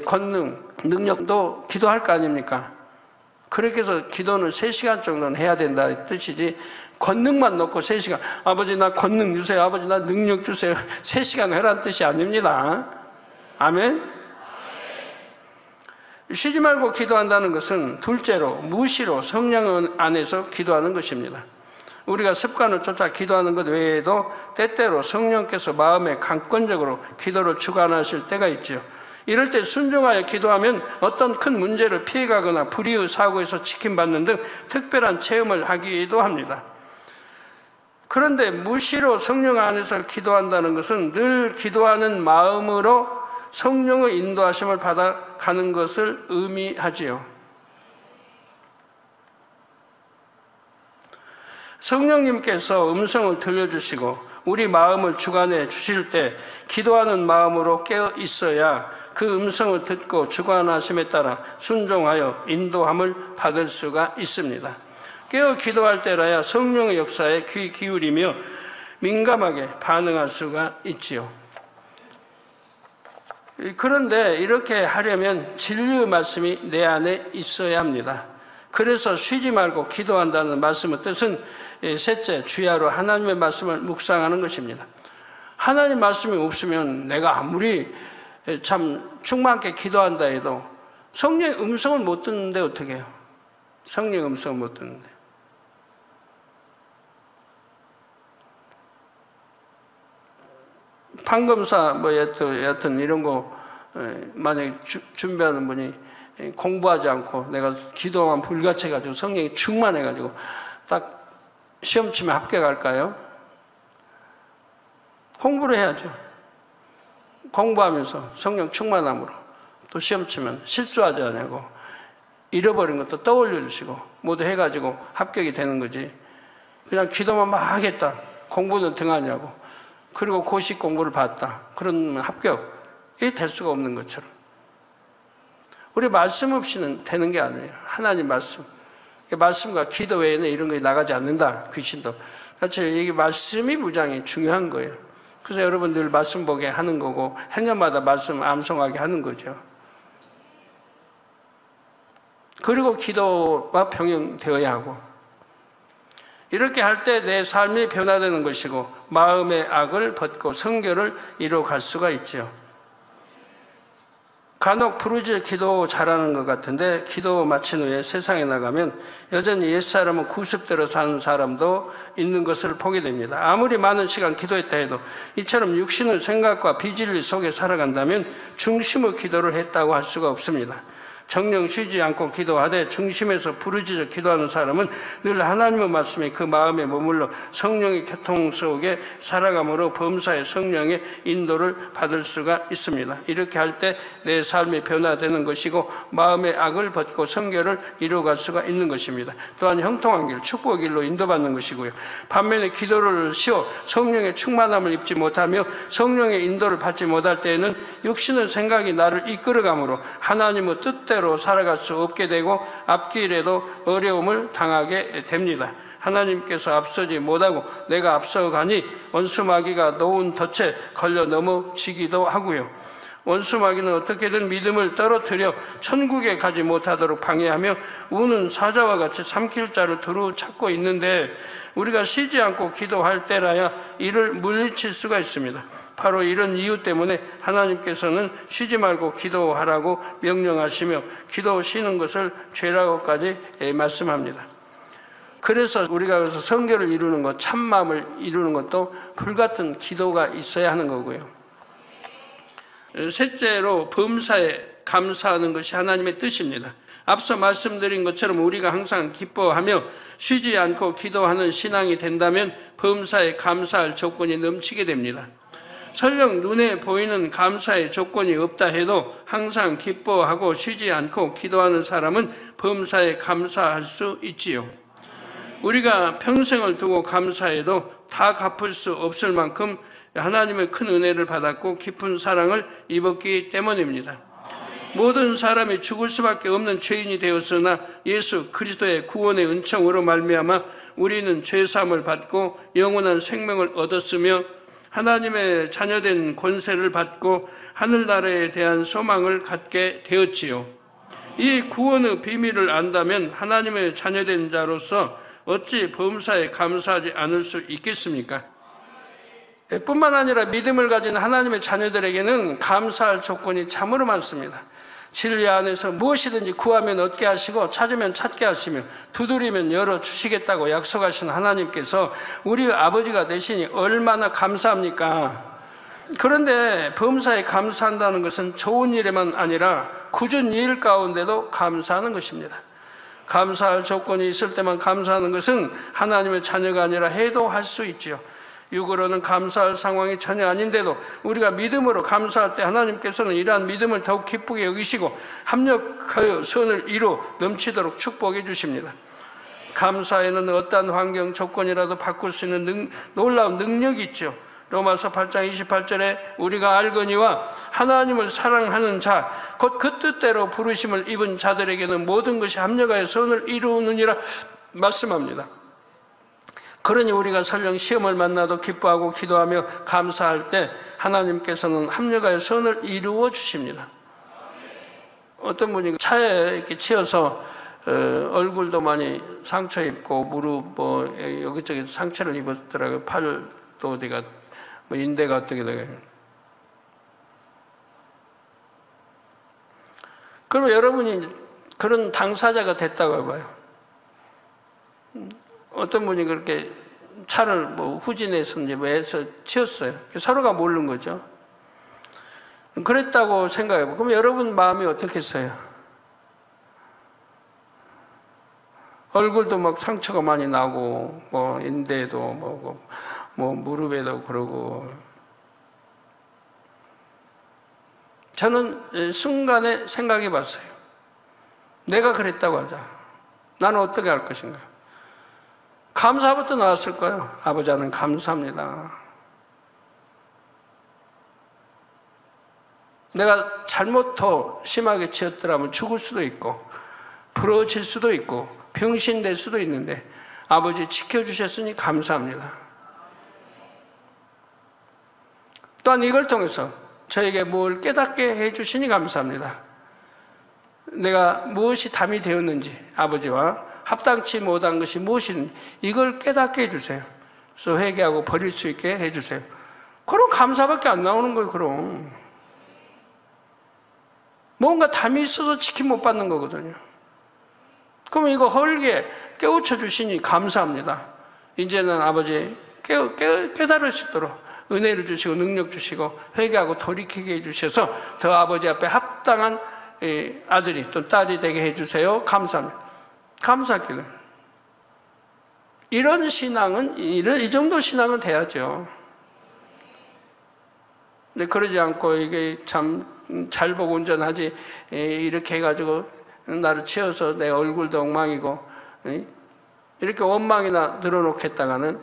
S2: 권능, 능력도 기도할 거 아닙니까? 그렇게 해서 기도는 3시간 정도는 해야 된다 뜻이지, 권능만 놓고 3시간, 아버지 나 권능 주세요, 아버지 나 능력 주세요, 3시간 해라는 뜻이 아닙니다. 아멘? 쉬지 말고 기도한다는 것은 둘째로 무시로 성령 안에서 기도하는 것입니다. 우리가 습관을 쫓아 기도하는 것 외에도 때때로 성령께서 마음에 강권적으로 기도를 주관하실 때가 있죠. 이럴 때 순종하여 기도하면 어떤 큰 문제를 피해가거나 불의의 사고에서 지킴받는 등 특별한 체험을 하기도 합니다. 그런데 무시로 성령 안에서 기도한다는 것은 늘 기도하는 마음으로 성령의 인도하심을 받아가는 것을 의미하지요. 성령님께서 음성을 들려주시고 우리 마음을 주관해 주실 때 기도하는 마음으로 깨어 있어야 그 음성을 듣고 주관하심에 따라 순종하여 인도함을 받을 수가 있습니다. 깨어 기도할 때라야 성령의 역사에 귀 기울이며 민감하게 반응할 수가 있지요. 그런데 이렇게 하려면 진리의 말씀이 내 안에 있어야 합니다. 그래서 쉬지 말고 기도한다는 말씀의 뜻은 셋째, 주야로 하나님의 말씀을 묵상하는 것입니다. 하나님 말씀이 없으면 내가 아무리 참 충만하게 기도한다 해도 성령의 음성을 못 듣는데 어떻게 해요? 성령의 음성을 못 듣는데. 판검사 여하튼 이런 거 만약에 준비하는 분이 공부하지 않고 내가 기도만 불같아가지고 성령이 충만해가지고 딱 시험 치면 합격할까요? 공부를 해야죠. 공부하면서 성령 충만함으로 또 시험 치면 실수하지 않고 잃어버린 것도 떠올려 주시고 모두 해가지고 합격이 되는 거지. 그냥 기도만 막 하겠다. 공부는 등하냐고. 그리고 고시 공부를 봤다. 그러면 합격이 될 수가 없는 것처럼. 우리 말씀 없이는 되는 게 아니에요. 하나님 말씀. 말씀과 기도 외에는 이런 게 나가지 않는다. 귀신도. 같이 이게 말씀이 무장이 중요한 거예요. 그래서 여러분 늘 말씀 보게 하는 거고 행여마다 말씀 암송하게 하는 거죠. 그리고 기도와 병행되어야 하고 이렇게 할 때 내 삶이 변화되는 것이고 마음의 악을 벗고 성결을 이루어갈 수가 있죠. 간혹 부르짖어 기도 잘하는 것 같은데 기도 마친 후에 세상에 나가면 여전히 옛사람은 구습대로 사는 사람도 있는 것을 보게 됩니다. 아무리 많은 시간 기도했다 해도 이처럼 육신의 생각과 비진리 속에 살아간다면 중심의 기도를 했다고 할 수가 없습니다. 정령 쉬지 않고 기도하되 중심에서 부르짖어 기도하는 사람은 늘 하나님의 말씀이 그 마음에 머물러 성령의 교통 속에 살아감으로 범사의 성령의 인도를 받을 수가 있습니다. 이렇게 할 때 내 삶이 변화되는 것이고 마음의 악을 벗고 성결을 이루어갈 수가 있는 것입니다. 또한 형통한 길, 축복의 길로 인도받는 것이고요. 반면에 기도를 쉬어 성령의 충만함을 입지 못하며 성령의 인도를 받지 못할 때에는 육신의 생각이 나를 이끌어가므로 하나님의 뜻대로 살아갈 수 없게 되고 앞길에도 어려움을 당하게 됩니다. 하나님께서 앞서지 못하고 내가 앞서가니 원수마귀가 놓은 덫에 걸려 넘어지기도 하고요. 원수마귀는 어떻게든 믿음을 떨어뜨려 천국에 가지 못하도록 방해하며 우는 사자와 같이 삼킬 자를 두루 찾고 있는데 우리가 쉬지 않고 기도할 때라야 이를 물리칠 수가 있습니다. 바로 이런 이유 때문에 하나님께서는 쉬지 말고 기도하라고 명령하시며 기도 쉬는 것을 죄라고까지 말씀합니다. 그래서 우리가 성결을 이루는 것, 참마음을 이루는 것도 불같은 기도가 있어야 하는 거고요. 셋째로 범사에 감사하는 것이 하나님의 뜻입니다. 앞서 말씀드린 것처럼 우리가 항상 기뻐하며 쉬지 않고 기도하는 신앙이 된다면 범사에 감사할 조건이 넘치게 됩니다. 설령 눈에 보이는 감사의 조건이 없다 해도 항상 기뻐하고 쉬지 않고 기도하는 사람은 범사에 감사할 수 있지요. 우리가 평생을 두고 감사해도 다 갚을 수 없을 만큼 하나님의 큰 은혜를 받았고 깊은 사랑을 입었기 때문입니다. 모든 사람이 죽을 수밖에 없는 죄인이 되었으나 예수 그리스도의 구원의 은총으로 말미암아 우리는 죄사함을 받고 영원한 생명을 얻었으며 하나님의 자녀된 권세를 받고 하늘나라에 대한 소망을 갖게 되었지요. 이 구원의 비밀을 안다면 하나님의 자녀된 자로서 어찌 범사에 감사하지 않을 수 있겠습니까? 뿐만 아니라 믿음을 가진 하나님의 자녀들에게는 감사할 조건이 참으로 많습니다. 진리 안에서 무엇이든지 구하면 얻게 하시고 찾으면 찾게 하시며 두드리면 열어주시겠다고 약속하신 하나님께서 우리 아버지가 되시니 얼마나 감사합니까? 그런데 범사에 감사한다는 것은 좋은 일에만 아니라 굳은 일 가운데도 감사하는 것입니다. 감사할 조건이 있을 때만 감사하는 것은 하나님의 자녀가 아니라 해도 할 수 있지요. 육으로는 감사할 상황이 전혀 아닌데도 우리가 믿음으로 감사할 때 하나님께서는 이러한 믿음을 더욱 기쁘게 여기시고 합력하여 선을 이루 넘치도록 축복해 주십니다. 감사에는 어떠한 환경 조건이라도 바꿀 수 있는 놀라운 능력이 있죠. 로마서 8장 28절에 우리가 알거니와 하나님을 사랑하는 자 곧 그 뜻대로 부르심을 입은 자들에게는 모든 것이 합력하여 선을 이루느니라 말씀합니다. 그러니 우리가 설령 시험을 만나도 기뻐하고 기도하며 감사할 때 하나님께서는 합력하여 선을 이루어 주십니다. 어떤 분이 차에 이렇게 치여서 얼굴도 많이 상처 입고 무릎 여기저기 상처를 입었더라고요. 팔도 어디가 인대가 어떻게 되게. 그럼 여러분이 그런 당사자가 됐다고 해봐요. 어떤 분이 그렇게 차를 후진해서 이제 해서 치웠어요. 서로가 모르는 거죠. 그랬다고 생각해봐요. 그럼 여러분 마음이 어떻겠어요? 얼굴도 막 상처가 많이 나고, 인대도 무릎에도 그러고. 저는 순간에 생각해 봤어요. 내가 그랬다고 하자. 나는 어떻게 할 것인가? 감사부터 나왔을 거예요. 아버지 하나님 감사합니다. 내가 잘못 더 심하게 치었더라면 죽을 수도 있고 부러질 수도 있고 병신될 수도 있는데 아버지 지켜주셨으니 감사합니다. 또한 이걸 통해서 저에게 뭘 깨닫게 해주시니 감사합니다. 내가 무엇이 담이 되었는지 아버지와 합당치 못한 것이 무엇인지 이걸 깨닫게 해주세요. 그래서 회개하고 버릴 수 있게 해주세요. 그럼 감사밖에 안 나오는 거예요. 그럼 뭔가 담이 있어서 치킨 못 받는 거거든요. 그러면 이거 헐게 깨우쳐 주시니 감사합니다. 이제는 아버지 깨달을 수 있도록 은혜를 주시고 능력 주시고 회개하고 돌이키게 해주셔서 더 아버지 앞에 합당한 아들이 또 딸이 되게 해주세요. 감사합니다. 감사기도. 이런 신앙은 이 정도 신앙은 돼야죠. 근데 그러지 않고 이게 참 잘 보고 운전하지 이렇게 해가지고 나를 치어서 내 얼굴도 엉망이고 이렇게 원망이나 늘어놓겠다가는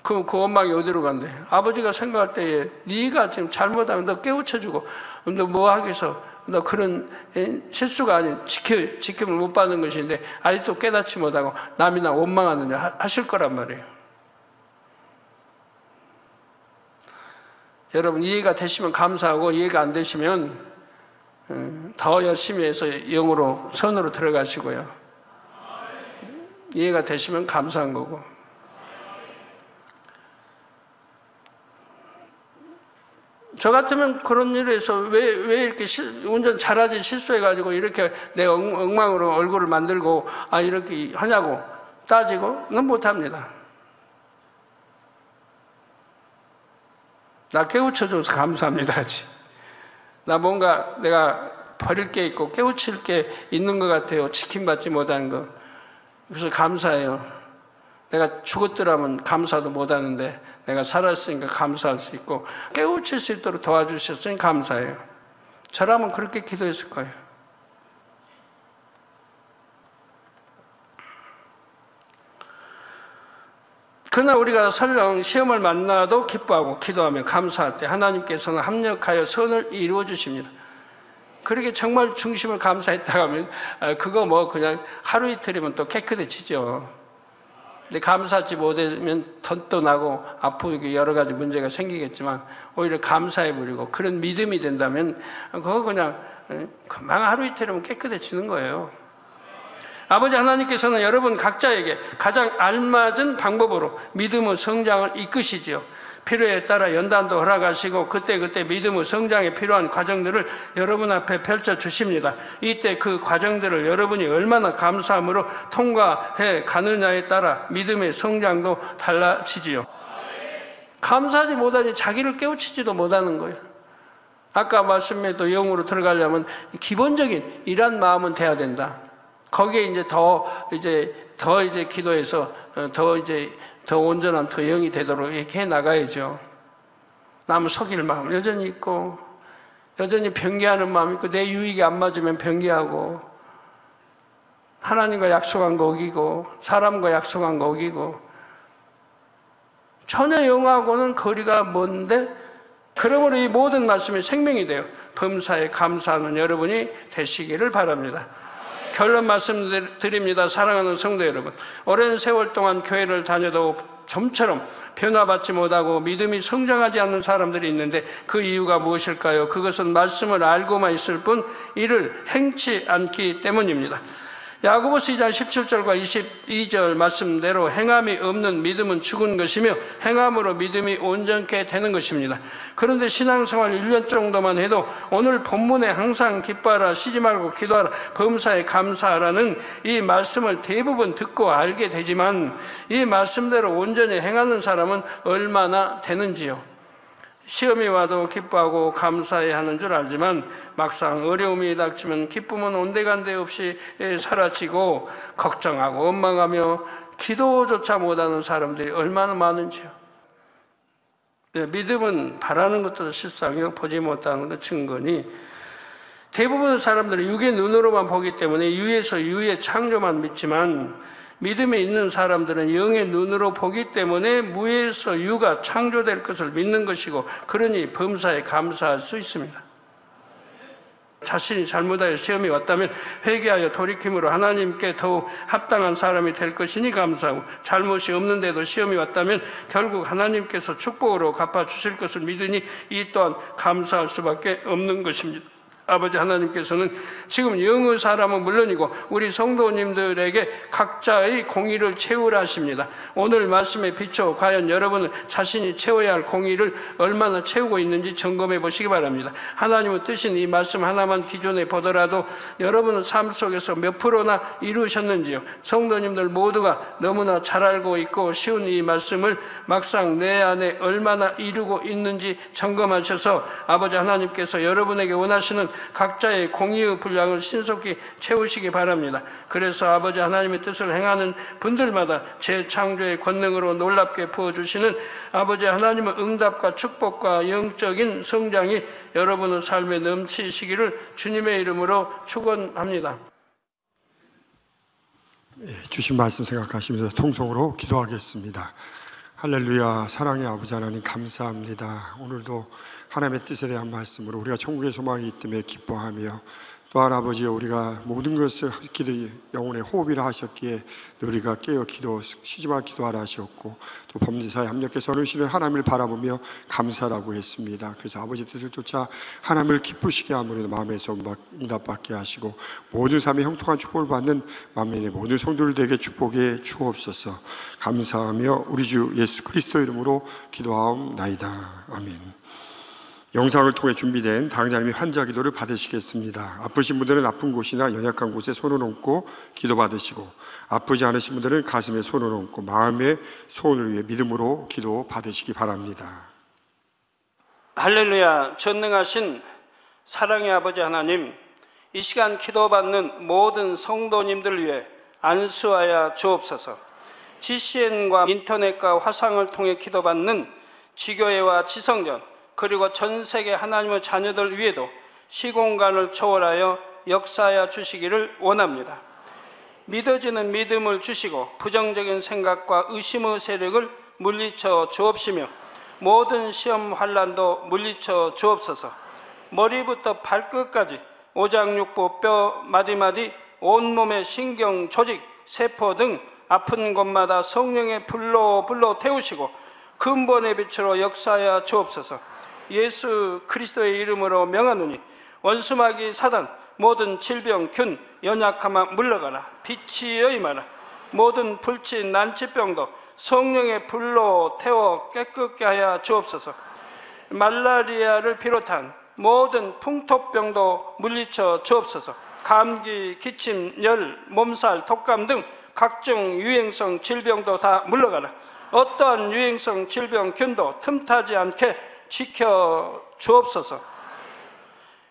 S2: 그 원망이 어디로 간대? 아버지가 생각할 때에 네가 지금 잘못하면 너 깨우쳐주고 너 뭐 하기 위해서 너 그런 실수가 아닌 지킴을 못 받는 것인데 아직도 깨닫지 못하고 남이나 원망하느냐 하실 거란 말이에요. 여러분 이해가 되시면 감사하고 이해가 안 되시면 더 열심히 해서 영으로 선으로 들어가시고요. 이해가 되시면 감사한 거고. 저 같으면 그런 일을 해서 왜 이렇게 운전 잘하지 실수해가지고 이렇게 내 엉망으로 얼굴을 만들고 이렇게 하냐고 따지고 그건 못합니다. 나 깨우쳐줘서 감사합니다 하지. 나 뭔가 내가 버릴 게 있고 깨우칠 게 있는 것 같아요. 지킴받지 못하는 거. 그래서 감사해요. 내가 죽었더라면 감사도 못하는데 내가 살았으니까 감사할 수 있고 깨우칠 수 있도록 도와주셨으니 감사해요. 저라면 그렇게 기도했을 거예요. 그러나 우리가 설령 시험을 만나도 기뻐하고 기도하며 감사할 때 하나님께서는 합력하여 선을 이루어 주십니다. 그렇게 정말 중심을 감사했다 하면 그거 뭐 그냥 하루 이틀이면 또 깨끗해지죠. 근데 감사하지 못하면 덧도 나고 아프고 여러 가지 문제가 생기겠지만 오히려 감사해버리고 그런 믿음이 된다면 그거 그냥 금방 하루 이틀이면 깨끗해지는 거예요. 아버지 하나님께서는 여러분 각자에게 가장 알맞은 방법으로 믿음의 성장을 이끄시지요. 필요에 따라 연단도 허락하시고 그때그때 믿음의 성장에 필요한 과정들을 여러분 앞에 펼쳐주십니다. 이때 그 과정들을 여러분이 얼마나 감사함으로 통과해 가느냐에 따라 믿음의 성장도 달라지지요. 감사하지 못하니 자기를 깨우치지도 못하는 거예요. 아까 말씀에도 영으로 들어가려면 기본적인 이런 마음은 돼야 된다. 거기에 이제 더 기도해서 더 온전한 더 영이 되도록 이렇게 해 나가야죠. 남을 속일 마음 여전히 있고, 여전히 변개하는 마음이 있고, 내 유익이 안 맞으면 변개하고, 하나님과 약속한 거 어기고, 사람과 약속한 거 어기고, 전혀 영하고는 거리가 먼데, 그러므로 이 모든 말씀이 생명이 돼요. 범사에 감사하는 여러분이 되시기를 바랍니다. 결론 말씀드립니다. 사랑하는 성도 여러분, 오랜 세월 동안 교회를 다녀도 좀처럼 변화받지 못하고 믿음이 성장하지 않는 사람들이 있는데 그 이유가 무엇일까요? 그것은 말씀을 알고만 있을 뿐 이를 행치 않기 때문입니다. 야고보서 2장 17절과 22절 말씀대로 행함이 없는 믿음은 죽은 것이며 행함으로 믿음이 온전케 되는 것입니다. 그런데 신앙생활 1년 정도만 해도 오늘 본문에 항상 기뻐하라, 쉬지 말고 기도하라, 범사에 감사하라는 이 말씀을 대부분 듣고 알게 되지만 이 말씀대로 온전히 행하는 사람은 얼마나 되는지요? 시험이 와도 기뻐하고 감사해야 하는 줄 알지만 막상 어려움이 닥치면 기쁨은 온데간데 없이 사라지고 걱정하고 원망하며 기도조차 못하는 사람들이 얼마나 많은지요. 믿음은 바라는 것도 실상이요 보지 못하는 것 증거니 대부분의 사람들은 육의 눈으로만 보기 때문에 유에서 유의 창조만 믿지만 믿음에 있는 사람들은 영의 눈으로 보기 때문에 무에서 유가 창조될 것을 믿는 것이고 그러니 범사에 감사할 수 있습니다. 자신이 잘못하여 시험이 왔다면 회개하여 돌이킴으로 하나님께 더욱 합당한 사람이 될 것이니 감사하고 잘못이 없는데도 시험이 왔다면 결국 하나님께서 축복으로 갚아주실 것을 믿으니 이 또한 감사할 수밖에 없는 것입니다. 아버지 하나님께서는 지금 영의 사람은 물론이고 우리 성도님들에게 각자의 공의를 채우라 하십니다. 오늘 말씀에 비춰 과연 여러분은 자신이 채워야 할 공의를 얼마나 채우고 있는지 점검해 보시기 바랍니다. 하나님의 뜻인 이 말씀 하나만 기존에 보더라도 여러분은 삶 속에서 몇 프로나 이루셨는지요? 성도님들 모두가 너무나 잘 알고 있고 쉬운 이 말씀을 막상 내 안에 얼마나 이루고 있는지 점검하셔서 아버지 하나님께서 여러분에게 원하시는 각자의 공의의 분량을 신속히 채우시기 바랍니다. 그래서 아버지 하나님의 뜻을 행하는 분들마다 재창조의 권능으로 놀랍게 부어주시는 아버지 하나님의 응답과 축복과 영적인 성장이 여러분의 삶에 넘치시기를 주님의 이름으로 축원합니다.
S1: 주신 말씀 생각하시면서 통성으로 기도하겠습니다. 할렐루야. 사랑의 아버지 하나님 감사합니다. 오늘도 하나님의 뜻에 대한 말씀으로 우리가 천국의 소망이 있기 때문에 기뻐하며, 또한 아버지 우리가 모든 것을 기도 영혼의 호흡이라 하셨기에 우리가 깨어 기도 쉬지 말고 기도하라 하셨고, 또 범죄사에 합력해서 어르신을 하나님을 바라보며 감사라고 했습니다. 그래서 아버지 뜻을 쫓아 하나님을 기쁘시게 함으로 마음에서 응답받게 하시고 모든 삶의 형통한 축복을 받는 만민의 모든 성도들에게 축복해 주옵소서. 감사하며 우리 주 예수 그리스도 이름으로 기도하옵나이다. 아멘. 영상을 통해 준비된 당장님의 환자 기도를 받으시겠습니다. 아프신 분들은 아픈 곳이나 연약한 곳에 손을 얹고 기도 받으시고, 아프지 않으신 분들은 가슴에 손을 얹고 마음의 소원을 위해 믿음으로 기도 받으시기 바랍니다.
S2: 할렐루야. 전능하신 사랑의 아버지 하나님, 이 시간 기도받는 모든 성도님들 위해 안수하여 주옵소서. GCN과 인터넷과 화상을 통해 기도받는 지교회와 지성전, 그리고 전 세계 하나님의 자녀들 위에도 시공간을 초월하여 역사하여 주시기를 원합니다. 믿어지는 믿음을 주시고 부정적인 생각과 의심의 세력을 물리쳐 주옵시며 모든 시험 환난도 물리쳐 주옵소서. 머리부터 발끝까지 오장육부 뼈 마디마디 온몸의 신경 조직 세포 등 아픈 곳마다 성령의 불로 태우시고 근본의 빛으로 역사하여 주옵소서. 예수 그리스도의 이름으로 명하노니 원수마귀 사단 모든 질병 균 연약함아 물러가라. 빛이여 임하라. 모든 불치 난치병도 성령의 불로 태워 깨끗게 하여 주옵소서. 말라리아를 비롯한 모든 풍토병도 물리쳐 주옵소서. 감기, 기침, 열, 몸살, 독감 등 각종 유행성 질병도 다 물러가라. 어떠한 유행성 질병 균도 틈타지 않게 지켜 주옵소서.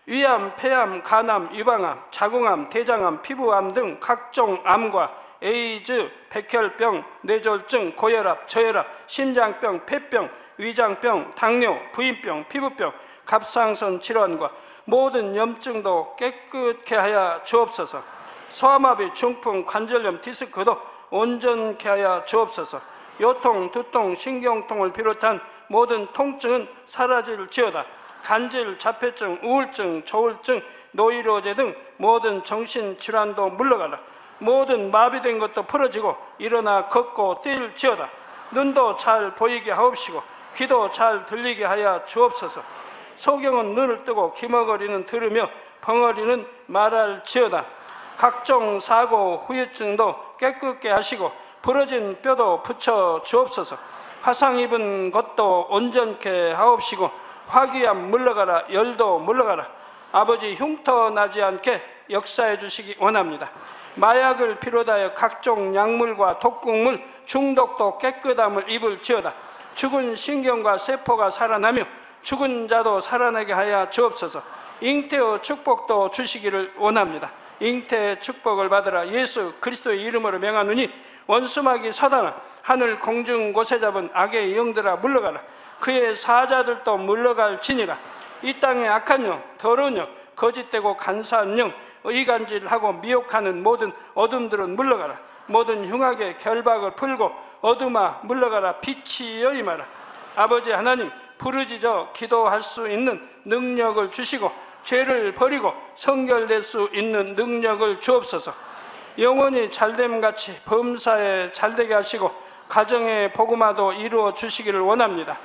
S2: 위암, 폐암, 간암, 유방암, 자궁암, 대장암, 피부암 등 각종 암과 에이즈, 백혈병, 뇌졸중, 고혈압, 저혈압, 심장병, 폐병, 위장병, 당뇨, 부인병, 피부병, 갑상선 질환과 모든 염증도 깨끗게 하여 주옵소서. 소아마비, 중풍, 관절염, 디스크도 온전케 하여 주옵소서. 요통, 두통, 신경통을 비롯한 모든 통증은 사라질지어다. 간질, 자폐증, 우울증, 조울증, 노이로제 등 모든 정신질환도 물러가라. 모든 마비된 것도 풀어지고 일어나 걷고 뛸지어다. 눈도 잘 보이게 하옵시고 귀도 잘 들리게 하여 주옵소서. 소경은 눈을 뜨고 기머거리는 들으며 벙어리는 말할지어다. 각종 사고, 후유증도 깨끗게 하시고 부러진 뼈도 붙여 주옵소서. 화상 입은 것도 온전케 하옵시고 화기암 물러가라. 열도 물러가라. 아버지 흉터 나지 않게 역사해 주시기 원합니다. 마약을 비롯하여 각종 약물과 독극물 중독도 깨끗함을 입을지어다. 죽은 신경과 세포가 살아나며 죽은 자도 살아나게 하여 주옵소서. 잉태의 축복도 주시기를 원합니다. 잉태의 축복을 받으라. 예수 그리스도의 이름으로 명하노니 원수마귀 사단아 하늘 공중 곳에 잡은 악의 영들아 물러가라. 그의 사자들도 물러갈지니라. 이 땅의 악한 영, 더러운 영, 거짓되고 간사한 영, 이간질하고 미혹하는 모든 어둠들은 물러가라. 모든 흉악의 결박을 풀고 어둠아 물러가라. 빛이여 임하라. 아버지 하나님, 부르짖어 기도할 수 있는 능력을 주시고 죄를 버리고 성결될 수 있는 능력을 주옵소서. 영원히 잘됨같이 범사에 잘되게 하시고 가정의 복음화도 이루어 주시기를 원합니다.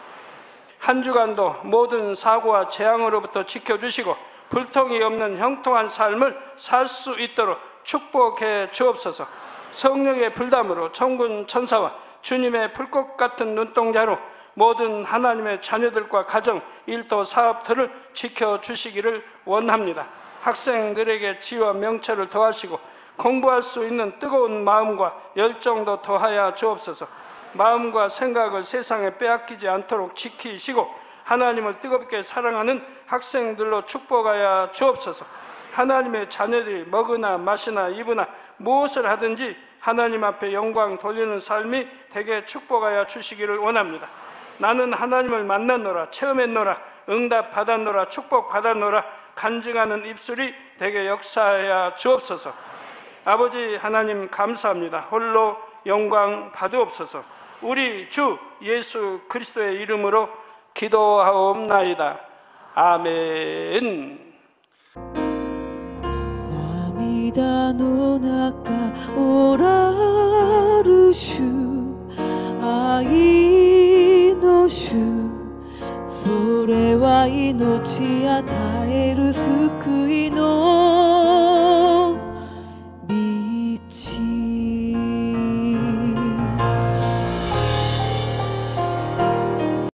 S2: 한 주간도 모든 사고와 재앙으로부터 지켜주시고 불통이 없는 형통한 삶을 살 수 있도록 축복해 주옵소서. 성령의 불담으로 천군 천사와 주님의 불꽃 같은 눈동자로 모든 하나님의 자녀들과 가정, 일도, 사업들을 지켜주시기를 원합니다. 학생들에게 지혜와 명철을 더하시고 공부할 수 있는 뜨거운 마음과 열정도 더하여 주옵소서. 마음과 생각을 세상에 빼앗기지 않도록 지키시고 하나님을 뜨겁게 사랑하는 학생들로 축복하여 주옵소서. 하나님의 자녀들이 먹으나 마시나 입으나 무엇을 하든지 하나님 앞에 영광 돌리는 삶이 되게 축복하여 주시기를 원합니다. 나는 하나님을 만났노라, 체험했노라, 응답 받았노라, 축복 받았노라 간증하는 입술이 되게 역사하여 주옵소서. 아버지 하나님 감사합니다. 홀로 영광 받으옵소서. 우리 주 예수 그리스도의 이름으로 기도하옵나이다. 아멘.
S3: 涙の中おらる主、愛の主、それは命与える救いの